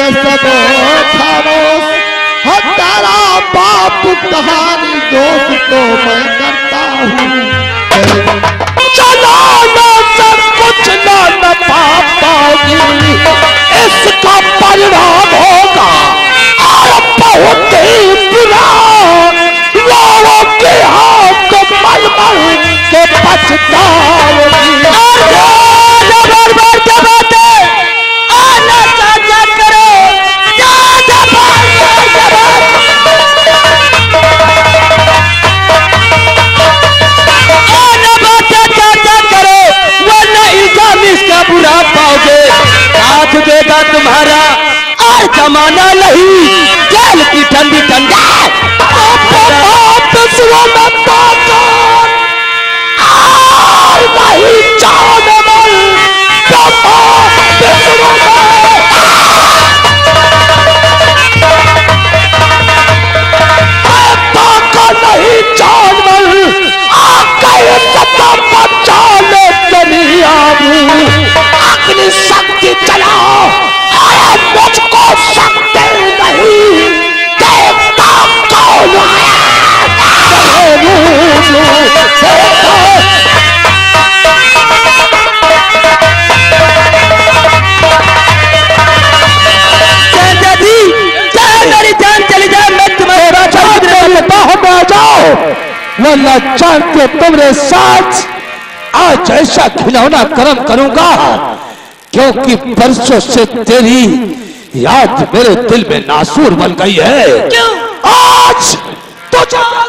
सब खामोश। तेरा बाप कहानी दोस्त तो मैं करता हूँ। चला ना सब कुछ ना न पाओगी, इसका परिणाम होगा और बहुत ही बुरा। लोगों के हाथ को मल मल के पछताओगी। क्या बात है, आना चाचा करो, इसका बुरा पाओगे। साथ देगा तुम्हारा और जमाना नहीं, जेल की ठंडी ठंडा नहीं चाहने नहीं जानवर बचाने चली आऊं। अग्नि शक्ति चलाओ और मुझको शक्ति नहीं, देखता कौन आया। मेरी जान चली जाए, मैं तुम्हारे जाओ, वरना जानते तुम्हारे साथ आज ऐसा खिलौना कर्म करूंगा, क्योंकि बरसों से तेरी याद मेरे दिल में नासूर बन गई है। क्यों? आज तो चाचा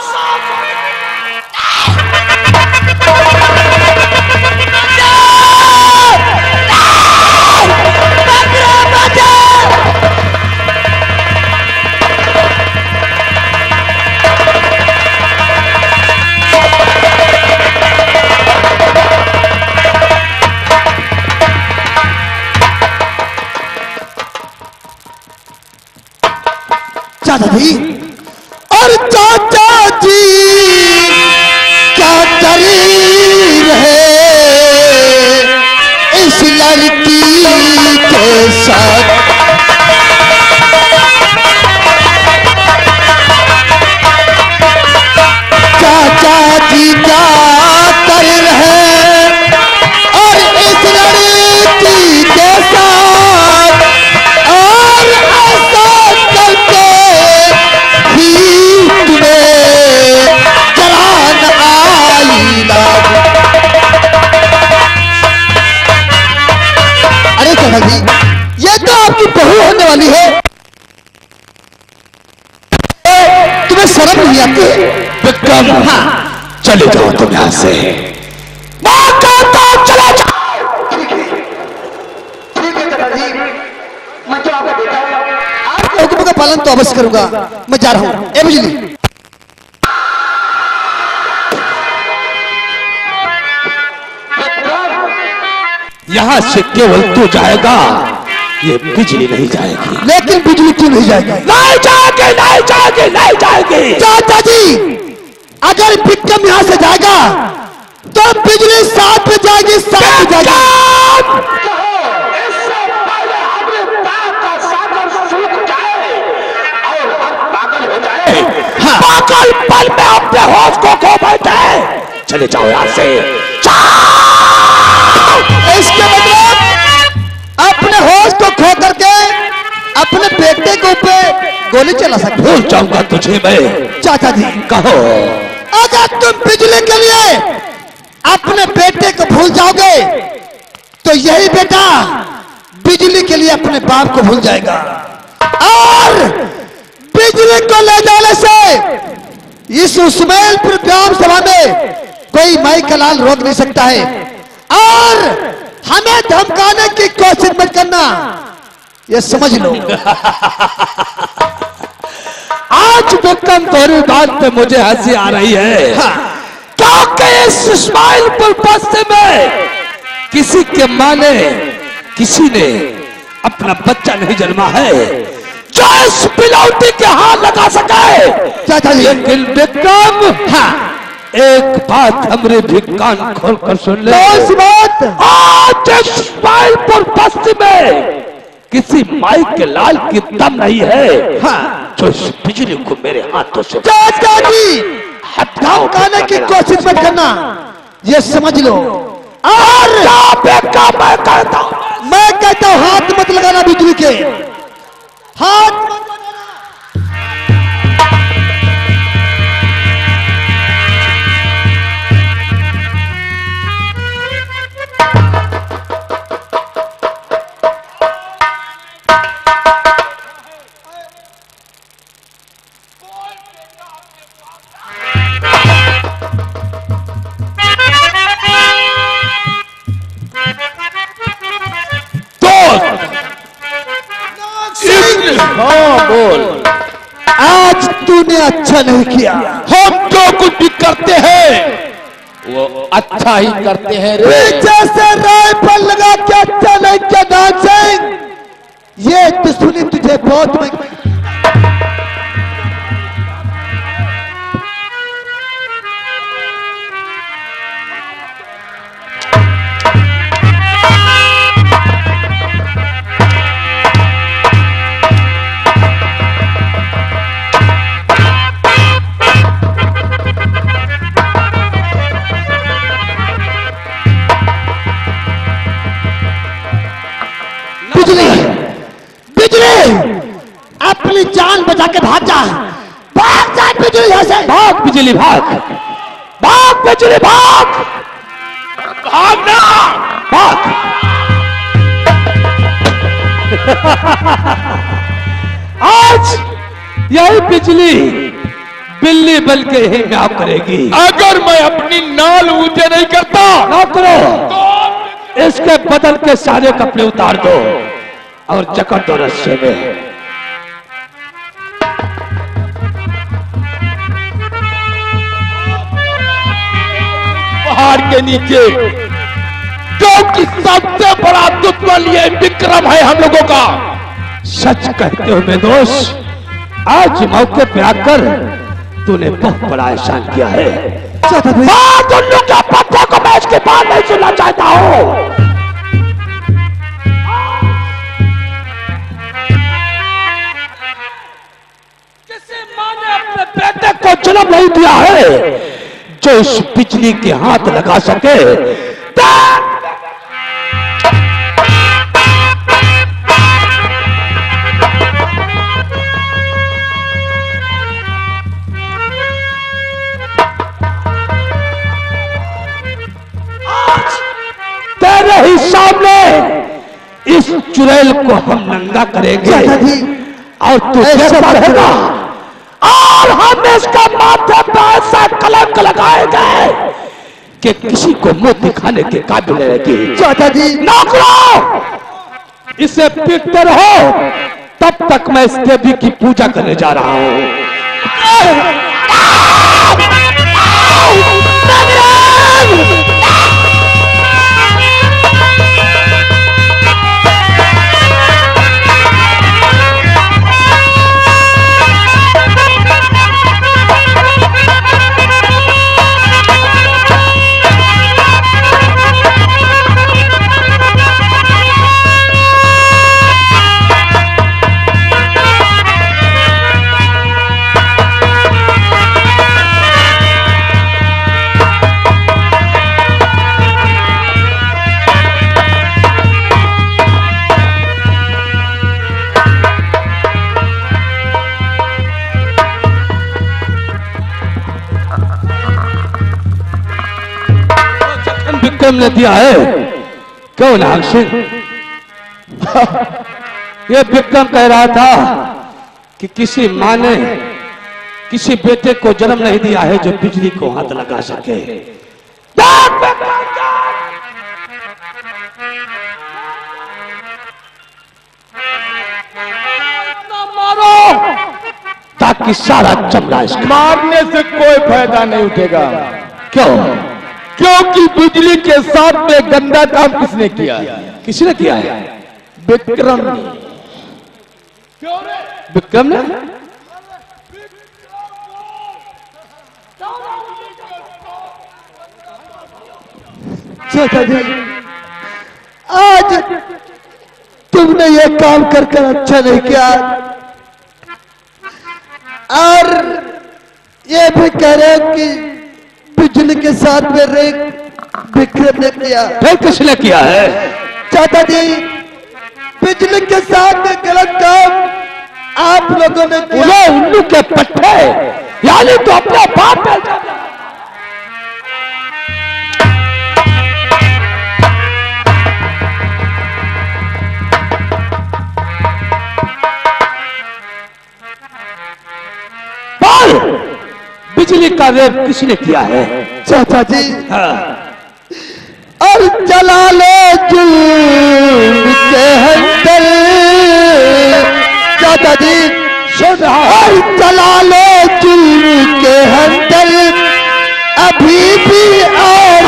जी और चाचा जी क्या करी रहे इस लड़की के साथ। चाचा जी क्या कर रहे और इस लड़की के साथ, और ऐसा करके अरे चाचा जी ये तो आपकी बहू होने वाली है, तुम्हें शर्म नहीं आती? विक्रम, हाँ, चले जाओ तुम यहां से, चले जाओ। ठीक है चाचा जी, मैं तो आपका बेटा हूं, आपके हुक्म का पालन तो अवश्य करूंगा। मैं जा रहा हूं। ए बिजली, यहां से केवल तू जाएगा, ये बिजली नहीं जाएगी। लेकिन बिजली क्यों नहीं जाएगी? नहीं जाएगी, नहीं जाएगी, नहीं जाएगी। चाचा जी अगर विक्रम यहां से जाएगा तो बिजली साथ में जाएगी, साथ में जाएगी। पागल पल में अपने होश को खो बैठे। चले जाओ यहां से, इसके मतलब अपने होश को खो करके अपने बेटे के ऊपर गोली चला सकते। भूल जाऊंगा तुझे मैं। चाचा जी कहो, अगर तुम बिजली के लिए अपने बेटे को भूल जाओगे तो यही बेटा बिजली के लिए अपने बाप को भूल जाएगा, और बिजली को ले जाने से इस उस्मैलपुर ग्राम सभा में कोई माई का लाल रोक नहीं सकता है। और हमें धमकाने की कोशिश मत करना, ये समझ लो। आज विक्रम तेरी बात पे मुझे हंसी आ रही है, हाँ। क्योंकि इस इस्माइलपुर बस्ती में किसी के मां ने, किसी ने अपना बच्चा नहीं जन्मा है जो इस बिलौटी के हाथ लगा सके। लेकिन विक्रम, हाँ, एक बात हमरे भी कान खोल कर सुन ले। कौन सी बात? आज इस्माइलपुर बस्ती में किसी माई के लाल की दम नहीं है हाँ। जो इस बिजली को मेरे हाथों से चाचा जी धमकाने की कोशिश मत करना, ये समझ लो। और मैं कहता हूं हाथ मत लगाना बिजली के, हाथ मत बोल। आज तूने अच्छा नहीं किया। हम जो कुछ भी करते हैं वो अच्छा ही करते हैं रे। पीछे से राइफल लगा के अच्छा नहीं किया दान सिंह, ये दुश्मनी तुझे बहुत अपनी जान बचा के भाग जा, भाग जा बिजली यहाँ से, भाग बिजली भाग, भाग बिजली भाग, भागना भाग। आज यही बिजली बिल्ली बन के ही म्याऊं करेगी। अगर मैं अपनी नाल ऊंचे नहीं करता ना करो तो इसके बदल के सारे कपड़े उतार दो और जकड़ दो रस्से में। पहाड़ के नीचे क्योंकि सबसे बड़ा दुश्मन ये विक्रम है हम लोगों का। सच कहते हो निर्दोष, आज मौके पे आकर तूने बहुत बड़ा एहसान किया है। उल्लू के पत्ते को मैं इसके बाद नहीं सुनना चाहता हूं। किसी मां ने अपने बेटे को जन्म नहीं दिया है जो इस बिजली के हाथ लगा सके। तेरे ही सामने इस चुड़ैल को हम नंगा करेंगे और तू कैसा रहेगा, और हम इसका माथे पर ऐसा कलंक लगाएंगे कि किसी को मुंह दिखाने के काबिल रहेगी। चाचा जी नौकरो, इसे पीटते रहो तब तक मैं इस देवी की पूजा करने जा रहा हूं। विक्रम ने दिया है क्यों नाग सिंह? ये विक्रम कह रहा था कि किसी मां ने किसी बेटे को जन्म नहीं दिया है जो बिजली को हाथ लगा सके। मारो ताकि सारा चमड़ा इसका। मारने से कोई फायदा नहीं उठेगा। क्यों? क्योंकि बिजली के साथ में गंदा काम किसने किया है? किसने किया है? विक्रम ने। विक्रम ने? आज तुमने ये काम कर अच्छा नहीं किया। और ये भी कह रहे हो कि बिजली के साथ में रेख विक्रम ने किया। फिर किसने किया है? चाचा जी, बिजली के साथ में गलत काम आप लोगों ने किया। उल्लू के पट्टे, यानी तो अपना बाप है। बिजली का रेप किसने किया है? चाचा जी, हाँ। और जला लो जुल्म के हंडल। चाचा जी सुन रहा और जला लो जुल्म के हंडल अभी भी और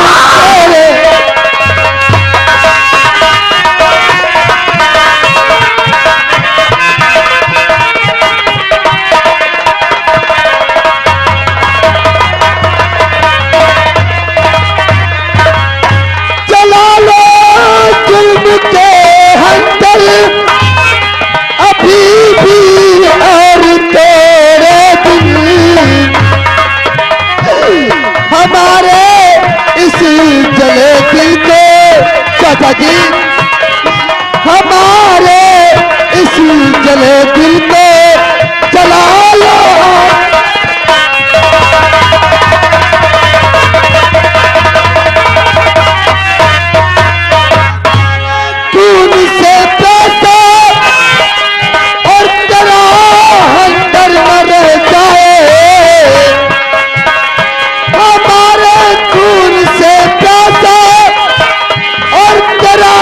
चाचा जी हमारे इस जले दिल को जला लो। खून से पैसा और तेरा अंदर न रह जाए। हमारे खून से पैसा और तेरा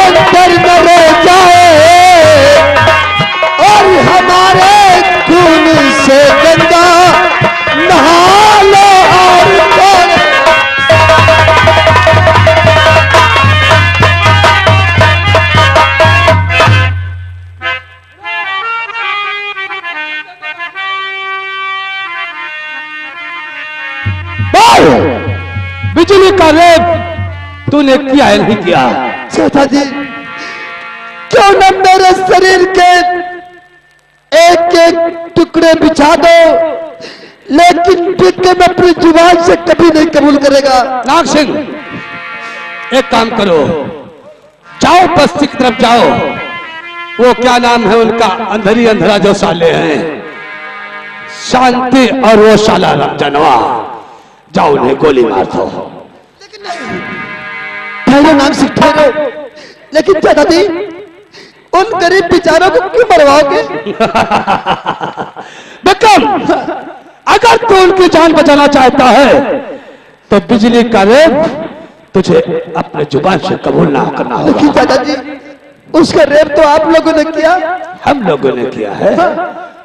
अंदर न रह जाए। और हमारे खून से गंगा नहा लो। और बिजली का रेप तूने किया है नहीं किया? चाचा जी, क्यों न मेरे शरीर के एक एक टुकड़े बिछा दो, लेकिन विक्रम अपनी जुबान से कभी नहीं कबूल करेगा। नाग सिंह, एक काम करो, जाओ बस्ती की तरफ जाओ। वो क्या नाम है उनका, अंधरी अंधरा जो साले हैं, शांति और वो साला रमजनवा, जाओ उन्हें गोली मार दो। ठहरो नाम सिंह, ठहरो। लेकिन चाचा जी, उन गरीब बेचारों को क्यों मरवाओगे? विक्रम, अगर तू उनकी जान बचाना चाहता है तो बिजली का रेप तुझे अपने जुबान से कबूल ना करना होगा। लेकिन चाचा जी, उसका रेप तो आप लोगों ने किया। हम लोगों ने किया है।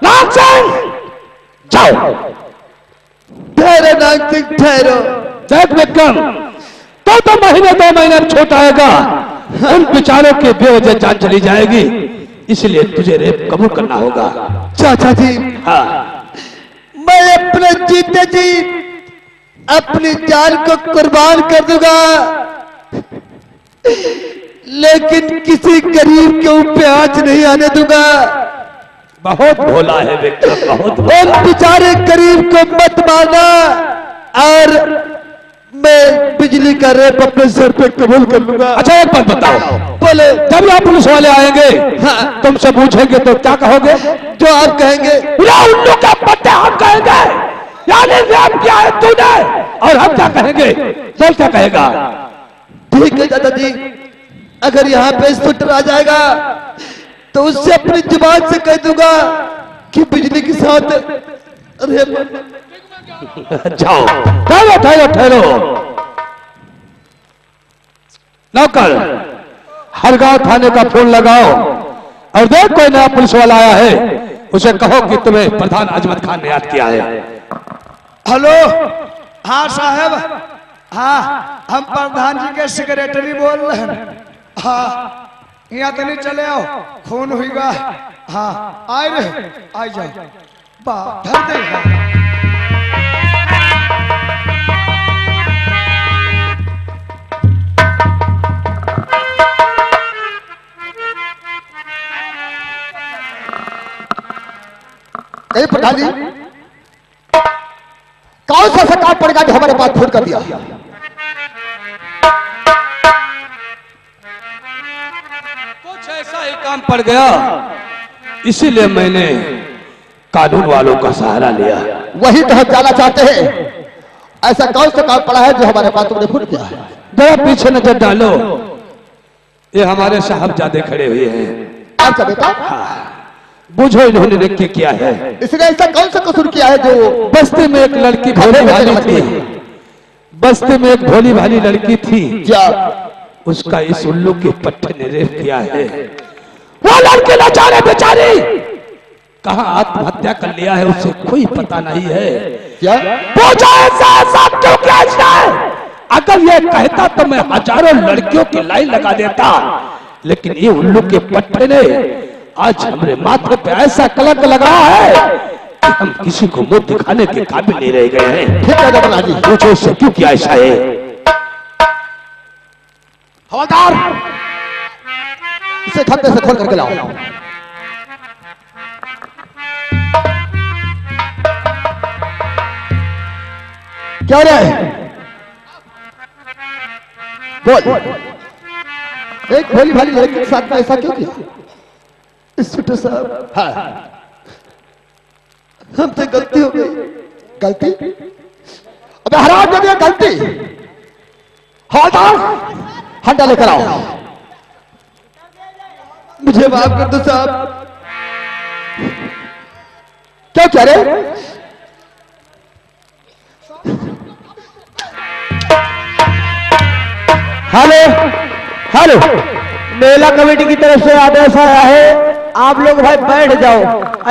नाग सिंह, जाओ। ठहरो नाग सिंह, ठहरो। देख विक्रम, तो महीने 2 महीने में छोटा आएगा, उन बेचारों की बेवजह जान चली जाएगी, इसलिए तुझे रेप कबूल करना होगा। चाचा जी, हाँ, मैं अपने जीते जी अपनी जान को कुर्बान कर दूंगा, लेकिन किसी गरीब के ऊपर आंच नहीं आने दूंगा। बहुत भोला है विक्रम, बहुत भोला। उन बेचारे गरीब को मत मारना, और मैं बिजली का रेप अपने सर पे कबूल कर लूंगा। अच्छा एक बात बताओ, बोले। जब यहाँ पुलिस वाले आएंगे, हाँ। तुमसे पूछेंगे तो क्या कहोगे? जो आप कहेंगे। उल्लू का पट्टे हम कहेंगे, यानी रेप किया है तूने, और हम क्या कहेंगे? बोल क्या कहेगा? ठीक है चाचा जी, अगर यहाँ पे इंस्पेक्टर आ जाएगा तो उससे अपनी जुबान से कह दूंगा कि बिजली के साथ रेप। जाओ, ठहरो ठहरो ठहरो। नौकर, हर गांव थाने का फोन लगाओ और देख कोई नया पुलिस वाला आया है, उसे कहो कि तुम्हें प्रधान अजमत खान ने याद किया है। हेलो, हाँ साहब, हाँ हम प्रधान जी के सेक्रेटरी बोल रहे हैं। हाँ यहाँ तो नहीं चले आओ, खून हुई बा। हाँ आए रहे, आ जाओ। बा धर दे। कहीं प्रधान जी कौन सा सरकार पड़ेगा जो हमारे पास फोन कर दिया? कुछ ऐसा ही काम पड़ गया, इसीलिए मैंने कानून वालों का सहारा लिया। वही तो हम जाना चाहते हैं, ऐसा कौन सा काम पड़ा है जो हमारे पास तुमने फोन किया है? जरा पीछे नजर डालो, ये हमारे साहबजादे खड़े हुए हैं। आपका बेटा? बुझो इन्होंने ने किया है। इसने ऐसा कौन सा कसूर किया है जो बस्ती में एक लड़की भोली भाली थी, बस्ती में एक भोली भाली लड़की थी, क्या उसका इस उल्लू के पट्टे ने रेप किया है। वो लड़की न जाने बेचारी कहाँ आत्महत्या कर लिया है, उसे कोई पता नहीं है। क्या पूछो ऐसा क्यों किया इसने? अगर ये कहता तो मैं हजारों लड़कियों की लाइन लगा देता, लेकिन ये उल्लू के पट्टे ने आज हमारे माथे पे ऐसा कलंक लगाया है कि हम किसी को मुंह दिखाने के काबिल नहीं रह गए हैं। ठीक है प्रधान जी, पूछो इससे क्यों किया ऐसा है? हवलदार इसे खत्ते से खोल करके लाओ। क्या रे? बोल, एक भोली भाली लड़की के साथ में ऐसा क्यों किया? इंस्पेक्टर साहब, हाँ हमसे गलती हो गई। गलती? अबे हराम कर दिया गलती। हवलदार हंडा लेकर आओ। मुझे माफ कर दो साहब। क्या कह रहे? हेलो हेलो, मेला कमेटी की तरफ से आदेश आया है, आप लोग भाई बैठ जाओ।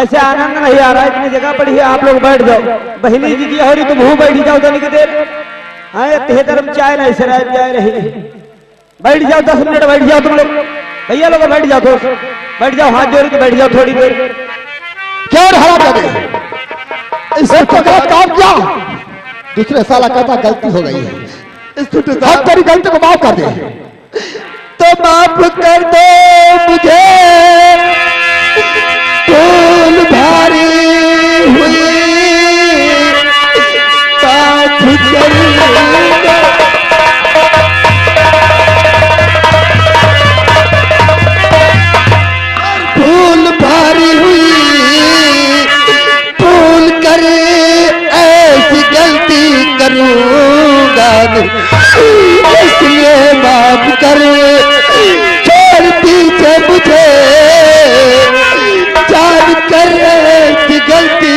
ऐसे आनंद नहीं आ रहा है, इतनी जगह पड़ी है, आप लोग बैठ जाओ। बहनी जी की हो रही, तुम हूँ बैठ जाओ तनिक देर। तेहतरम चाय नहीं शराब चाय रही, बैठ जाओ 10 मिनट बैठ जाओ तुम लोग। भैया लोग बैठ जाओ, थोड़ा बैठ जाओ, हाथ जोड़ के बैठ जाओ थोड़ी देर। क्यों हरा कर दे? इससे तो गलत काम किया, दूसरे साला कहता गलती हो गई है। हम तेरी गलती को माफ कर दे, तो माफ कर दो मुझे। भूल भारी हुई बात करूंगा। भूल भारी हुई, भूल कर ऐसी गलती करूंगा, इसलिए माफ कर। छोड़ पीछे मुझे जान कर ऐसी गलती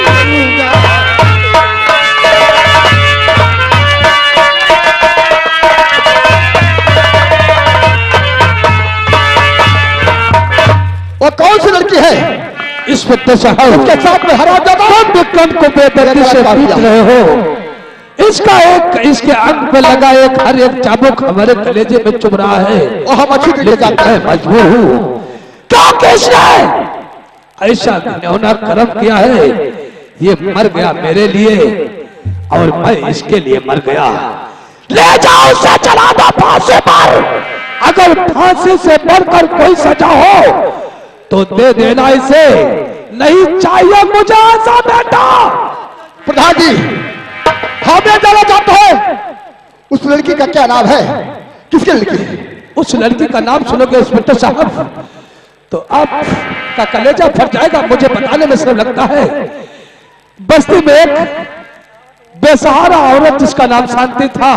करूंगा। वो कौन सी लड़की है? इंस्पेक्टर साहब, उसके साथ में हरा जाता विक्रम को बेदर्दी से पीट रहे हो। इसका एक इसके अंग पे लगा एक हर एक चाबुक हमारे कलेजे में चुभ रहा है और हम अच्छी तरीके जानते हैं। मजबूर हूँ। क्या किसने ऐसा घिनौना कर्म किया है? ये मर गया मेरे लिए और मैं इसके लिए मर गया। ले जाओ उसे, चला दो फांसी पर। अगर फांसी से बढ़कर कोई सजा हो तो दे देना इसे, नहीं चाहिए मुझे ऐसा बेटा। प्रधान जी, हमें जाना चाहते हैं, उस लड़की का क्या नाम है? किसकी लड़की है? उस लड़की का नाम सुनोगे इंस्पेक्टर साहब तो आपका कलेजा फट जाएगा। मुझे बताने में सब लगता है, बस्ती में एक बेसहारा औरत जिसका नाम शांति था,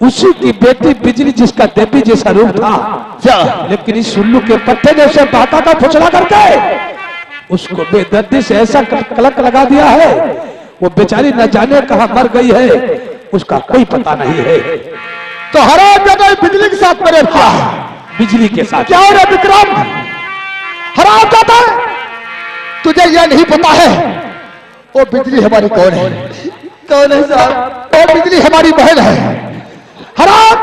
उसी की बेटी बिजली जिसका देवी जैसा रूप था, लेकिन इस उल्लू के पत्ते ने उसे बाता का फुचला करके उसको बेदर्दी से ऐसा कलंक लगा दिया है, वो बेचारी न जाने कहां मर गई है, उसका कोई पता नहीं है। तो हराम जगह बिजली के साथ मरे क्या? बिजली के साथ क्या हो रहा विक्रम? हराम जाता है, तुझे यह नहीं पता है वो बिजली हमारी कौन है? कौन है साहब? वो बिजली हमारी बहन है। हराम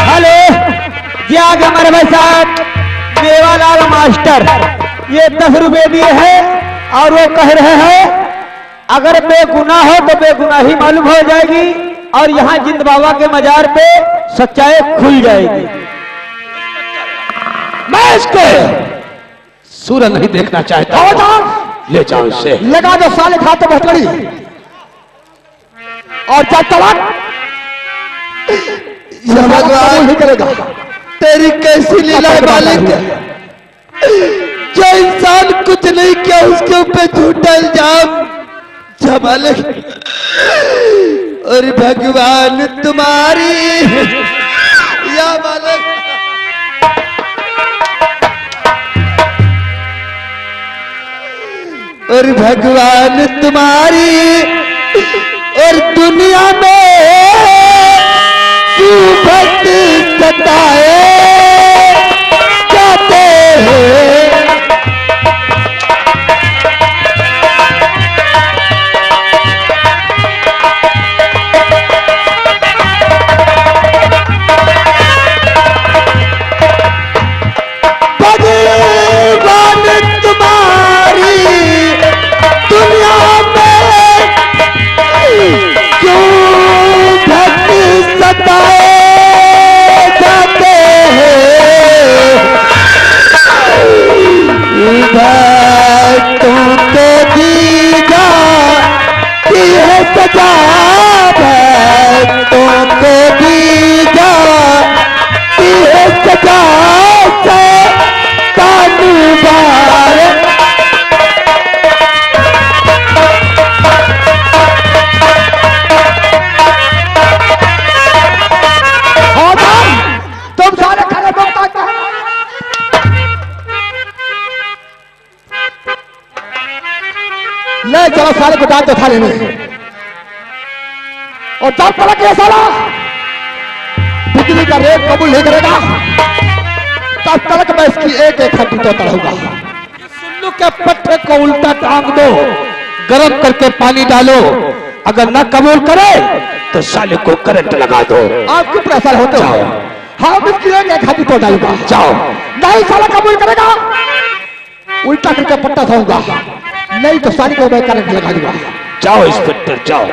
हेलो जी, आगे हमारे भाई साहब देवालाल मास्टर, ये 10 रुपए दिए हैं और वो कह रहे हैं अगर बेगुनाह हो तो बेगुनाही मालूम हो जाएगी, और यहाँ जिंद बाबा के मजार पे सच्चाई खुल जाएगी। मैं इसके सूरज नहीं देखना चाहता। ले जाओ इसे। लगा दो साले खाते भटकड़ी और जब तक यह भगवान नहीं करेगा। तेरी कैसी लीला है मालिक, जो इंसान कुछ नहीं किया उसके ऊपर झूठा इल्जाम जमाले। और भगवान तुम्हारी या मालिक, और भगवान तुम्हारी और दुनिया में क्यों भक्त सताए जाते हैं। भगवान तुम्हारी दुनिया में क्यों भक्त सताए जाते हैं। भक्तों को दी जाती है सजा, भक्तों को दी जाती है सजा से कानूबार। तुम सारे खड़े बोलता है। ले चलो सारे को डांट उठा लेने और जब तक ये साला बिजली का रेट कबूल नहीं करेगा तब तक मैं इसकी एक एक हड्डी तो तोड़ूंगा। सुल्लू के पट्टे को उल्टा टांग दो, गरम करके पानी डालो, अगर न कबूल करे तो साले को करंट लगा दो। आप क्यों प्रेशर होते हो? हाँ इसकी एक हड्डी तो डालूंगा। जाओ। नहीं साला कबूल करेगा उल्टा करके पट्टा खाऊंगा, नहीं तो साली को मैं करंट लगा दूंगा। जाओ इंस्पेक्टर जाओ।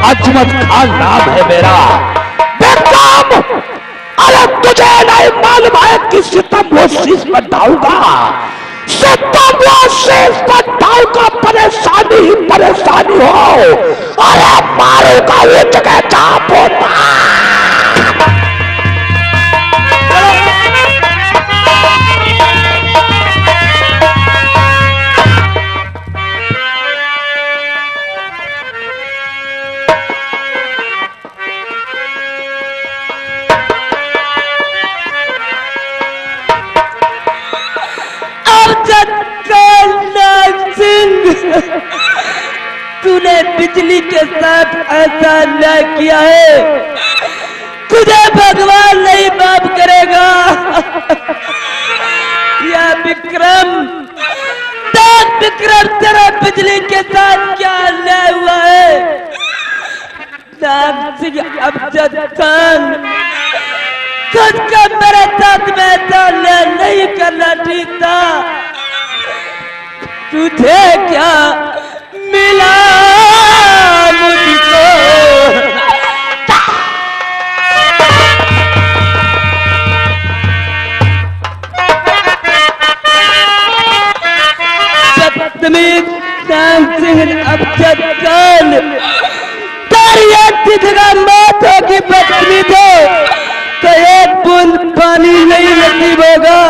अजमत खान नाम है मेरा। बेकाम, अरे तुझे नहीं मालूम है कि सितम वो शीश पर डालूंगा, सितम वो शीश पर डालूंगा, परेशानी ही परेशानी हो। अरे मारूंगा वो जगह जहां होता। तूने बिजली के साथ ऐसा अन्याय किया है, तुझे भगवान नहीं माफ करेगा। या विक्रम, देख विक्रम तेरा बिजली के साथ क्या अन्याय हुआ है। नाग सिंह अमजद खान, तुझका मेरे साथ में ऐसा अन्याय नहीं करना ठीक था। तुझे क्या मिला मुझको? सप्तमी नाग सिंह अमजद खान, तेरी एक जगह मौत होगी पत्नी को तो एक बूंद पानी नहीं नसीब होगा।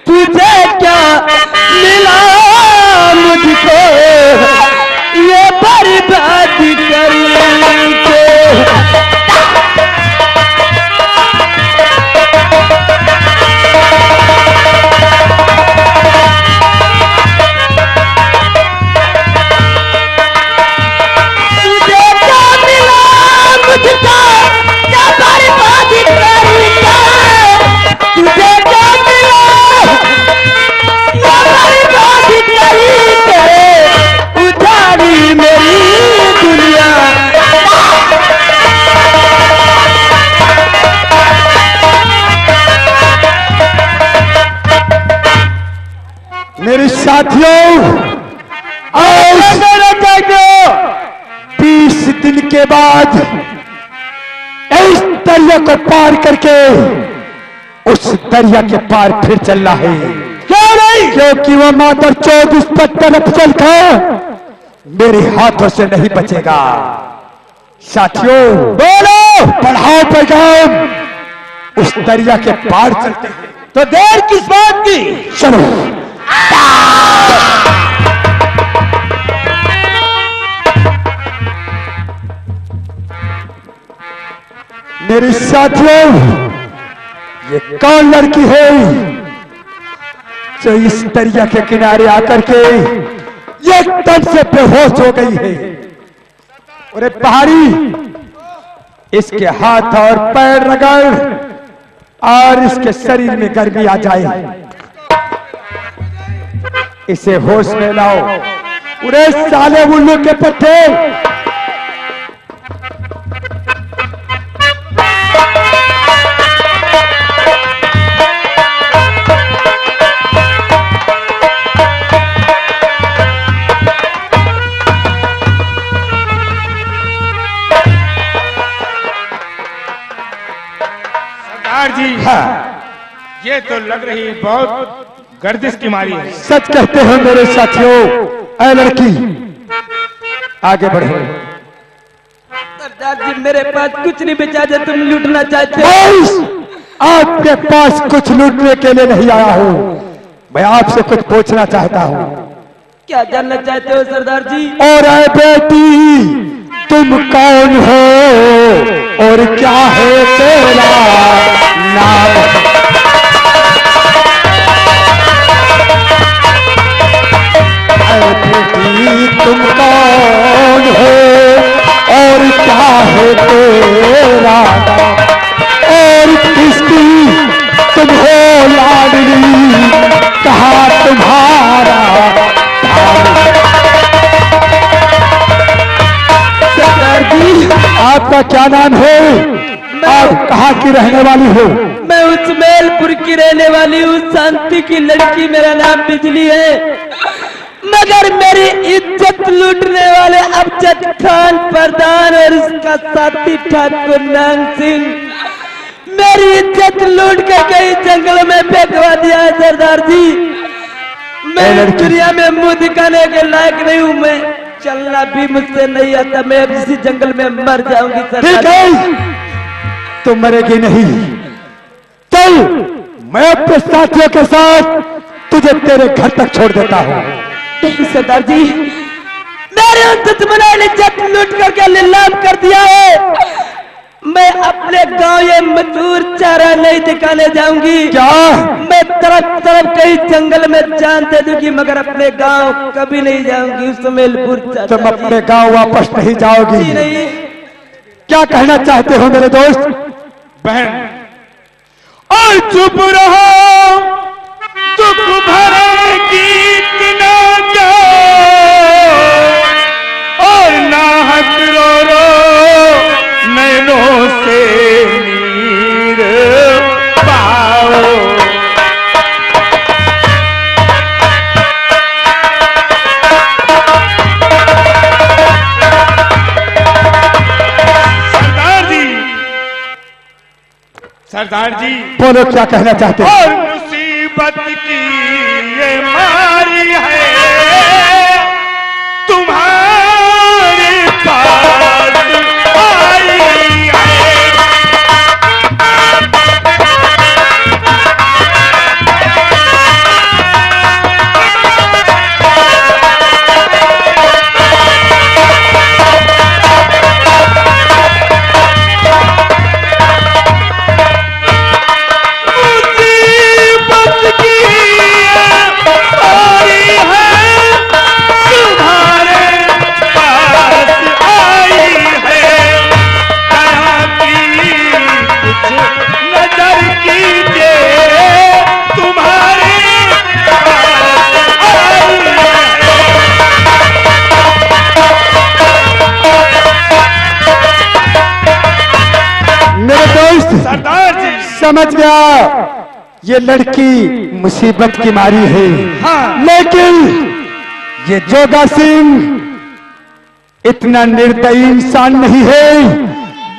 तुझे क्या मिला मुझको ये बर्बादी करके? तुझे क्या मिला मुझको ये बर्बादी करके? तुझे क्या मिला उधारी मेरी दुनिया। मेरे साथियों, 20 दिन के बाद इस दरिया को पार करके उस दरिया के पार फिर चलना है। क्या नहीं? क्योंकि वो मातर 24 पत्थर चलकर मेरे हाथों से नहीं बचेगा। साथियों बोलो, बढ़ाओ पैगाम, उस दरिया के पार चलते हैं। तो देर किस बात की, चलो। मेरे साथियों, ये कौन लड़की है जो इस दरिया के किनारे आकर के एकदम से बेहोश हो गई है? अरे पहाड़ी, इसके हाथ और पैर रगड़ और इसके शरीर में गर्मी आ जाए, इसे होश में लाओ। अरे साले उल्लू के पट्टे, जी ये तो लग रही बहुत गर्दिश की मारी है। सच कहते हैं मेरे साथियों। ऐ लड़की, आगे बढ़ो। सरदार जी मेरे पास कुछ नहीं बचा जो तुम लूटना चाहते हो। आपके पास कुछ लूटने के लिए नहीं आया हूँ, मैं आपसे कुछ पूछना चाहता हूँ। क्या जानना चाहते हो सरदार जी? और ऐ बेटी, तुम कौन हो और क्या है तेरा नाम? ऐ बेटी, तुम कौन हो और क्या है तेरा नाम? और किसकी तुम हो लाडली, कहाँ तुम्हारा आपका क्या नाम है? आप कहाँ की रहने वाली हो? मैं उचमेलपुर की रहने वाली हूँ, शांति की लड़की, मेरा नाम बिजली है। मगर मेरी इज्जत लूटने वाले अमजद खान प्रधान और उसका साथी ठाकुर नांग सिंह मेरी इज्जत लूट कर कई जंगल में फेंकवा दिया है सरदार जी। मैं दुनिया में मुंह दिखाने के लायक नहीं हूँ, मैं चलना भी मुझसे नहीं आता, मैं अब इसी जंगल में मर जाऊंगी सरदार। ठीक है, तुम मरेगी नहीं। चल, मैं अपने साथियों के साथ तुझे तेरे घर तक छोड़ देता हूँ। नहीं सरदार जी, मेरे दुश्मनों इज्जत लूट करके नीलाम कर दिया है। मैं अपने गांव ये मजदूर चारा नहीं दिखाने जाऊंगी। क्या? मैं तरफ तरफ कई जंगल में जान दे दूंगी, मगर अपने गांव कभी नहीं जाऊंगी। उचमेलपुर तुम अपने गांव वापस नहीं जाओगी? नहीं। क्या कहना चाहते हो मेरे दोस्त? बहन, और चुप रहो, दुख भरे गीत ना गाओ, और नाहक रो रो नैनों से नीर पाओ। सरदार जी बोलो, क्या कहना चाहते हैं? और मुसीबत की ये मारी है तुम्हारे पास आई है। सरदार जी समझ गया, ये लड़की मुसीबत की मारी है। हाँ। लेकिन ये जोगा सिंह इतना निर्दयी इंसान नहीं है।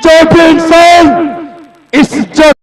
जो भी इंसान इस जोगा